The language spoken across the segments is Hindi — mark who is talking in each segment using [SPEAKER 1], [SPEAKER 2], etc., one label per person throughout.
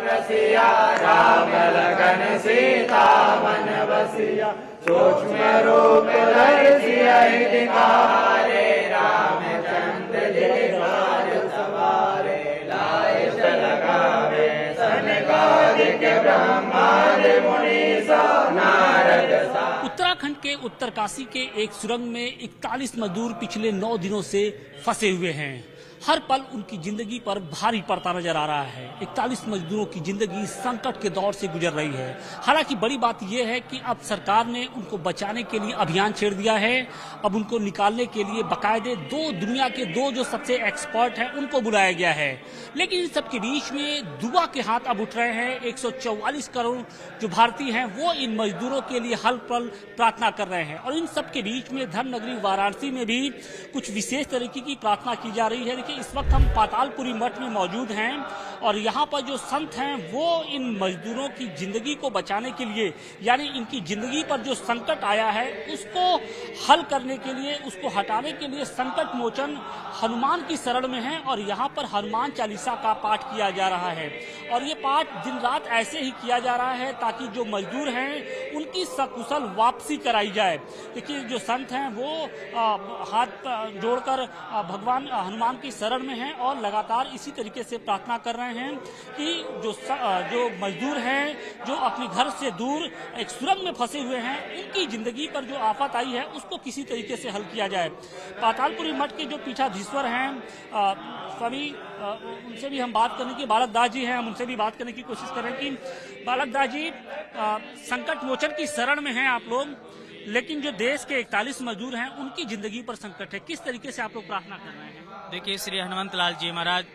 [SPEAKER 1] रसिया राम लखन सीता मन बसिया सूक्ष्म रूप धरि सियहि दिखारे रामचंद्र जी राज सवारे लाए लगावे सनकादिक ब्रह्मादि मुनीसा नारद सा।
[SPEAKER 2] उत्तराखंड के उत्तरकाशी के एक सुरंग में 41 मजदूर पिछले 9 दिनों से फंसे हुए हैं। हर पल उनकी जिंदगी पर भारी पड़ता नजर आ रहा है। 41 मजदूरों की जिंदगी संकट के दौर से गुजर रही है। हालांकि बड़ी बात यह है कि अब सरकार ने उनको बचाने के लिए अभियान छेड़ दिया है। अब उनको निकालने के लिए बाकायदे दुनिया के दो जो सबसे एक्सपर्ट हैं उनको बुलाया गया है। लेकिन इन सबके बीच में दुआ के हाथ अब उठ रहे हैं। 144 करोड़ जो भारतीय हैं वो इन मजदूरों के लिए हर पल प्रार्थना कर रहे हैं। और इन सबके बीच में धर्मनगरी वाराणसी में भी कुछ विशेष तरीके की प्रार्थना की जा रही है। इस वक्त हम पातालपुरी मठ में मौजूद हैं और यहाँ पर जो संत हैं वो इन मजदूरों की जिंदगी को बचाने के लिए, यानी इनकी जिंदगी पर जो संकट आया है उसको हल करने के लिए, उसको हटाने के लिए संकट मोचन हनुमान की शरण में हैं और यहाँ पर हनुमान चालीसा का पाठ किया जा रहा है। और ये पाठ दिन रात ऐसे ही किया जा रहा है ताकि जो मजदूर हैं उनकी सकुशल वापसी कराई जाए। देखिए जो संत हैं वो हाथ जोड़कर भगवान हनुमान की शरण में हैं और लगातार इसी तरीके से प्रार्थना कर रहे हैं कि जो मजदूर हैं जो अपने घर से दूर एक सुरंग में फंसे हुए हैं उनकी जिंदगी पर जो आफत आई है उसको किसी तरीके से हल किया जाए। पातालपुरी मठ के जो पीठाधीश्वर हैं स्वामी उनसे भी हम बात करने की, बालक दास जी हैं, हम उनसे भी बात करने की कोशिश करें कि बालक दास जी संकट मोचन की शरण में हैं आप लोग, लेकिन जो देश के 41 मजदूर हैं उनकी जिंदगी पर संकट है। किस तरीके से आप लोग प्रार्थना कर रहे हैं?
[SPEAKER 3] देखिए श्री हनुमंत लाल जी महाराज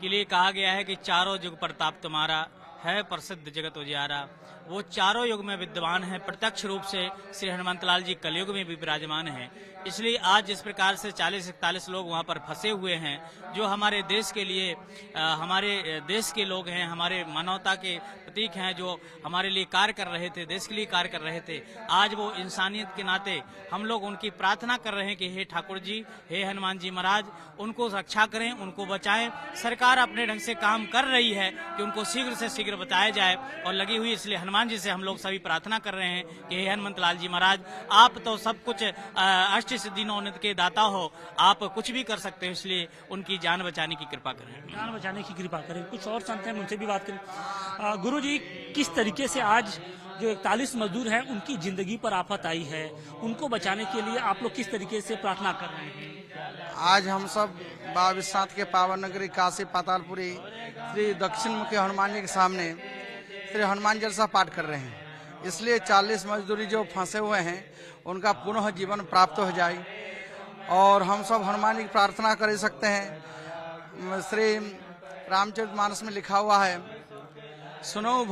[SPEAKER 3] के लिए कहा गया है कि चारों युग प्रताप तुम्हारा है प्रसिद्ध जगत उजियारा। वो चारों युग में विद्यमान है। प्रत्यक्ष रूप से श्री हनुमंत लाल जी कलयुग में भी विराजमान हैं। इसलिए आज जिस प्रकार से 40-41 लोग वहाँ पर फंसे हुए हैं जो हमारे देश के लिए हमारे देश के लोग हैं, हमारे मानवता के प्रतीक हैं, जो हमारे लिए कार्य कर रहे थे, देश के लिए कार्य कर रहे थे, आज वो इंसानियत के नाते हम लोग उनकी प्रार्थना कर रहे हैं कि हे ठाकुर जी, हे हनुमान जी महाराज, उनको रक्षा करें, उनको बचाएं। सरकार अपने ढंग से काम कर रही है कि उनको शीघ्र से शीघ्र बताया जाए और लगी हुई। इसलिए हनुमान जी से हम लोग सभी प्रार्थना कर रहे हैं कि हे हनुमंत लाल जी महाराज, आप तो सब कुछ अष्ट सिद्धि नवनिधि के दाता हो, आप कुछ भी कर सकते हो, इसलिए उनकी जान बचाने की कृपा करें।
[SPEAKER 2] जान बचाने की कृपा करें। कुछ और संत हैं उनसे भी बात करें। गुरु जी, किस तरीके से आज जो 41 मजदूर हैं उनकी जिंदगी पर आफत आई है, उनको बचाने के लिए आप लोग किस तरीके से प्रार्थना कर रहे हैं?
[SPEAKER 4] आज हम सब बाबा विश्वनाथ के पावन नगरी काशी पातालपुरी श्री दक्षिण मुखी हनुमान जी के सामने श्री हनुमान चालीसा पाठ कर रहे हैं। इसलिए 40 मजदूरी जो फंसे हुए हैं उनका पुनः जीवन प्राप्त हो जाए और हम सब हनुमान जी की प्रार्थना कर सकते हैं। श्री रामचरितमानस में लिखा हुआ है, सुनो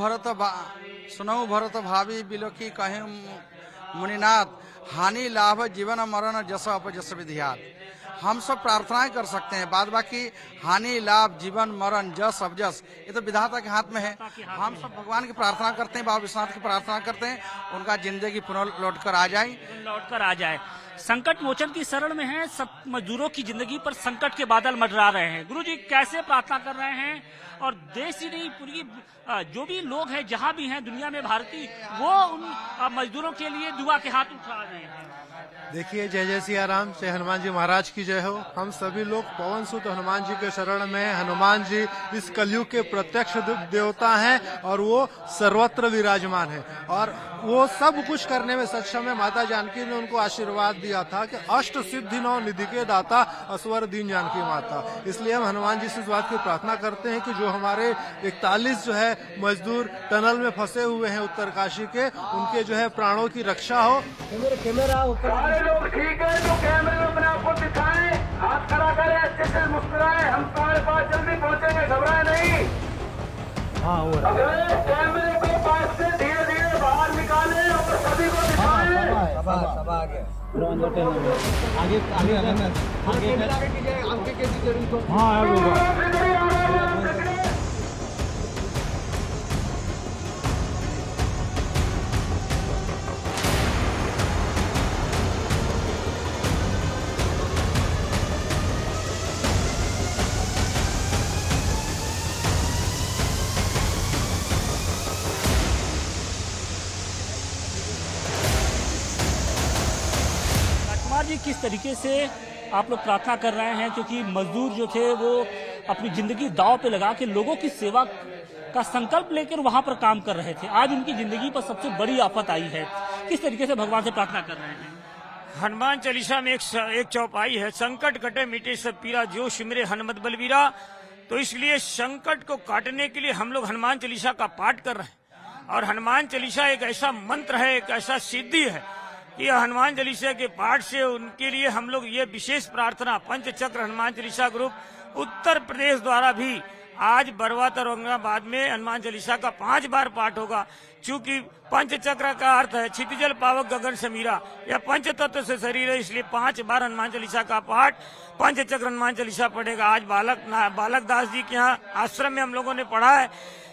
[SPEAKER 4] भरत भावी बिलोकी कहे मुनिनाथ, हानि लाभ जीवन मरण जस अपजस विधियात। हम सब प्रार्थनाएं कर सकते हैं, बाद बाकी हानि लाभ जीवन मरण जस अपजस ये तो विधाता के हाथ में है। हम सब भगवान की प्रार्थना करते हैं, बाबा विश्वनाथ की प्रार्थना करते हैं, उनका जिंदगी पुनः लौटकर आ जाए।
[SPEAKER 2] संकट मोचन की शरण में है, सब मजदूरों की जिंदगी पर संकट के बादल मंडरा रहे हैं। गुरु जी कैसे प्रार्थना कर रहे हैं और देश ही नहीं पूरी जो भी लोग हैं जहां भी हैं दुनिया में भारतीय, वो उन मजदूरों के लिए दुआ के हाथ उठा रहे हैं।
[SPEAKER 5] देखिए, जय जय सिया राम, जय हनुमान जी महाराज की जय हो। हम सभी लोग पवन सुत हनुमान जी के शरण में। हनुमान जी इस कलयुग के प्रत्यक्ष देवता हैं और वो सर्वत्र विराजमान है और वो सब कुछ करने में सक्षम है। माता जानकी ने उनको आशीर्वाद दिया था कि अष्ट सिद्धि नौ निधि के दाता असवर दीन जानकी माता। इसलिए हम हनुमान जी से इस बात की प्रार्थना करते हैं कि जो हमारे 41 जो है मजदूर टनल में फंसे हुए हैं उत्तरकाशी के, उनके जो है प्राणों की रक्षा हो।
[SPEAKER 1] कैमरा ऊपर लोग ठीक है जो कैमरे में अपने आप को दिखाएं, हाथ खड़ा करें, अच्छे से मुस्कुराएं, हम तुम्हारे पास जल्दी पहुंचेंगे, घबराए नहीं। अगर कैमरे को पास से धीरे धीरे बाहर निकालें और सभी को दिखाएं। सब आ गया। आगे कैसी जरूरत हो?
[SPEAKER 2] जी, किस तरीके से आप लोग प्रार्थना कर रहे हैं, क्योंकि मजदूर जो थे वो अपनी जिंदगी दांव पे लगा के लोगों की सेवा का संकल्प लेकर वहां पर काम कर रहे थे, आज उनकी जिंदगी पर सबसे बड़ी आफत आई है, किस तरीके से भगवान से प्रार्थना कर रहे हैं?
[SPEAKER 6] हनुमान चालीसा में एक चौपाई है, संकट कटे मिटे सब पीरा, जो सिमरे हनुमत बलवीरा। तो इसलिए संकट को काटने के लिए हम लोग हनुमान चालीसा का पाठ कर रहे हैं। और हनुमान चालीसा एक ऐसा मंत्र है, एक ऐसा सिद्धि है कि हनुमान चालीसा के पाठ से उनके लिए हम लोग ये विशेष प्रार्थना, पंचचक्र हनुमान चालीसा ग्रुप उत्तर प्रदेश द्वारा भी आज बरवात और औरंगाबाद में हनुमान चालीसा का 5 बार पाठ होगा। चूंकि पंचचक्र का अर्थ है क्षितिजल पावक गगन समीरा, या पंच तत्व से शरीर है, इसलिए 5 बार हनुमान चालीसा का पाठ पंचचक्र हनुमान चालीसा पढ़ेगा। आज बालक दास जी के यहाँ आश्रम में हम लोगों ने पढ़ा है,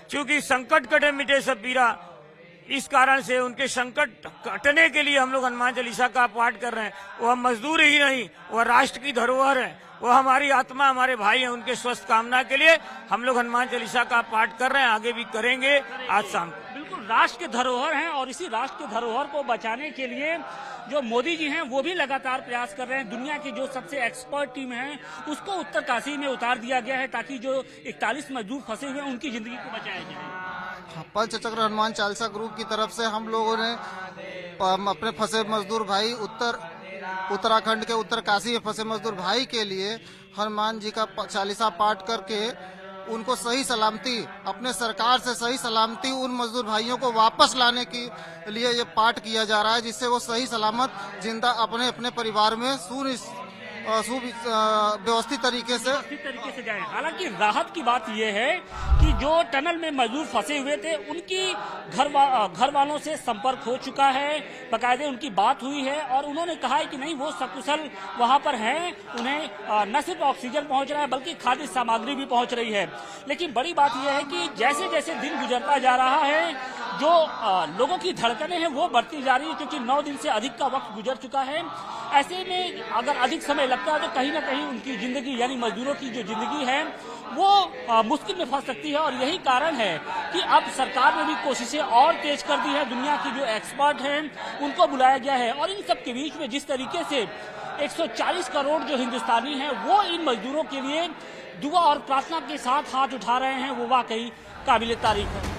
[SPEAKER 6] चूंकि संकट कटे मिटे सब पीरा, इस कारण से उनके संकट कटने के लिए हम लोग हनुमान चालीसा का पाठ कर रहे हैं। वह मजदूर ही नहीं, वह राष्ट्र की धरोहर है, वो हमारी आत्मा, हमारे भाई हैं, उनके स्वस्थ कामना के लिए हम लोग हनुमान चालीसा का पाठ कर रहे हैं, आगे भी करेंगे आज शाम को।
[SPEAKER 2] बिल्कुल राष्ट्र के धरोहर हैं और इसी राष्ट्र के धरोहर को बचाने के लिए जो मोदी जी हैं वो भी लगातार प्रयास कर रहे हैं। दुनिया की जो सबसे एक्सपर्ट टीम है उसको उत्तरकाशी में उतार दिया गया है ताकि जो 41 मजदूर फंसे हुए हैं उनकी जिंदगी को बचाया जाए।
[SPEAKER 7] पंचचक्र हनुमान चालीसा ग्रुप की तरफ से हम लोगों ने अपने फंसे मजदूर भाई उत्तराखंड के उत्तरकाशी में फंसे मजदूर भाई के लिए हनुमान जी का चालीसा पाठ करके उनको सही सलामती, अपने सरकार से सही सलामती उन मजदूर भाइयों को वापस लाने के लिए ये पाठ किया जा रहा है, जिससे वो सही सलामत जिंदा अपने अपने परिवार में व्यवस्थित तरीके से
[SPEAKER 2] जाए। हालांकि राहत की बात यह है कि जो टनल में मजदूर फंसे हुए थे उनकी घर वालों से संपर्क हो चुका है, बकायदे उनकी बात हुई है और उन्होंने कहा है कि नहीं वो सकुशल वहां पर हैं, उन्हें न सिर्फ ऑक्सीजन पहुंच रहा है बल्कि खाद्य सामग्री भी पहुंच रही है। लेकिन बड़ी बात यह है कि जैसे जैसे दिन गुजरता जा रहा है जो लोगों की धड़कनें हैं वो बढ़ती जा रही है, क्योंकि 9 दिन से अधिक का वक्त गुजर चुका है। ऐसे में अगर अधिक समय लगता है तो कहीं ना कहीं उनकी जिंदगी यानी मजदूरों की जो जिंदगी है वो मुश्किल में फंस सकती है और यही कारण है कि अब सरकार ने भी कोशिशें और तेज कर दी है। दुनिया की जो एक्सपर्ट हैं उनको बुलाया गया है और इन सब के बीच में जिस तरीके से 140 करोड़ जो हिंदुस्तानी हैं वो इन मजदूरों के लिए दुआ और प्रार्थना के साथ हाथ उठा रहे हैं वो वाकई काबिल तारीफ है।